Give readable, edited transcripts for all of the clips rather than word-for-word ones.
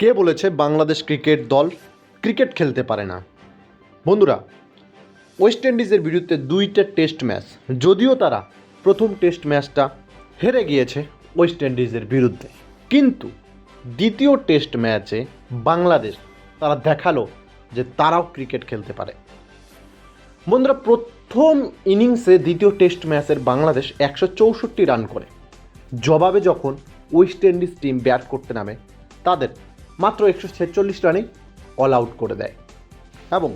কে বলেছে বাংলাদেশ ক্রিকেট দল ক্রিকেট খেলতে পারে না? বন্ধুরা, ওয়েস্ট ইন্ডিজের বিরুদ্ধে 2টা টেস্ট ম্যাচ, যদিও তারা প্রথম টেস্ট ম্যাচটা হেরে গিয়েছে ওয়েস্ট ইন্ডিজের বিরুদ্ধে, কিন্তু দ্বিতীয় টেস্ট ম্যাচে বাংলাদেশ তারা দেখালো যে তারাও ক্রিকেট খেলতে পারে। বন্ধুরা, প্রথম ইনিংসে দ্বিতীয় টেস্ট ম্যাচের বাংলাদেশ 164 রান করে। জবাবে যখন ওয়েস্ট ইন্ডিজ টিম ব্যাট করতে নামে, তাদের মাত্র 146 রানেই অল আউট করে দেয় এবং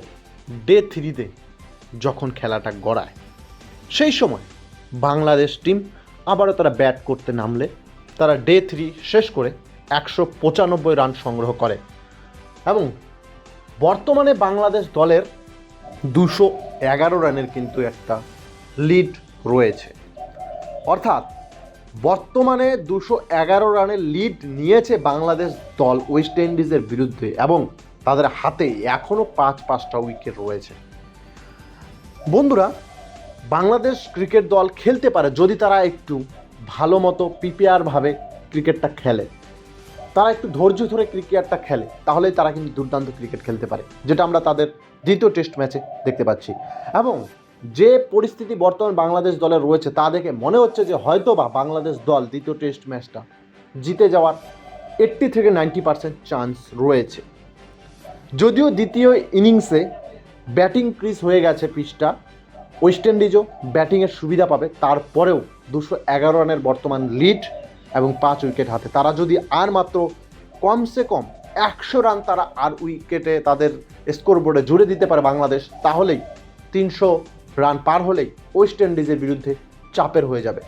ডে 3-তে যখন খেলাটা গড়ায়, সেই সময় বাংলাদেশ টিম আবারও তারা ব্যাট করতে নামলে তারা ডে 3 শেষ করে 195 রান সংগ্রহ করে এবং বর্তমানে বাংলাদেশ দলের 211 রানের কিন্তু একটা লিড রয়েছে। অর্থাৎ বর্তমানে 211 রানের লিড নিয়েছে বাংলাদেশ দল ওয়েস্ট ইন্ডিজের বিরুদ্ধে এবং তাদের হাতে এখনও 5টা উইকেট রয়েছে। বন্ধুরা, বাংলাদেশ ক্রিকেট দল খেলতে পারে যদি তারা একটু ভালো মতো প্রিপেয়ারভাবে ক্রিকেটটা খেলে, তারা একটু ধৈর্য ধরে ক্রিকেটটা খেলে, তাহলেই তারা কিন্তু দুর্দান্ত ক্রিকেট খেলতে পারে, যেটা আমরা তাদের দ্বিতীয় টেস্ট ম্যাচে দেখতে পাচ্ছি। এবং যে পরিস্থিতি বর্তমান বাংলাদেশ দলের রয়েছে তা দেখে মনে হচ্ছে যে হয়তো বা বাংলাদেশ দল দ্বিতীয় টেস্ট ম্যাচটা জিতে যাওয়ার 80 থেকে 90% চান্স রয়েছে। যদিও দ্বিতীয় ইনিংসে ব্যাটিং ক্রিজ হয়ে গেছে পিচটা, ওয়েস্ট ইন্ডিজও ব্যাটিংয়ের সুবিধা পাবে, তারপরেও 211 রানের বর্তমান লিড এবং 5 উইকেট হাতে। তারা যদি আর মাত্র কমসে কম 100 রান তারা আর উইকেটে তাদের স্কোরবোর্ডে জুড়ে দিতে পারে বাংলাদেশ, তাহলেই 300 রান পার হলেই ওয়েস্ট ইন্ডিজের বিরুদ্ধে চাপের হয়ে যাবে।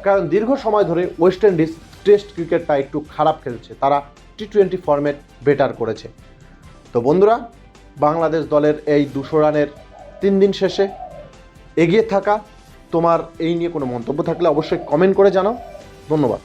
কারণ দীর্ঘ সময় ধরে ওয়েস্ট ইন্ডিজ টেস্ট ক্রিকেটটা একটু খারাপ খেলছে, তারা T20 ফরম্যাট বেটার করেছে। তো বন্ধুরা, বাংলাদেশ দলের এই 200 রানের 3 দিন শেষে এগিয়ে থাকা, তোমার এই নিয়ে কোনো মন্তব্য থাকলে অবশ্যই কমেন্ট করে জানাও। ধন্যবাদ।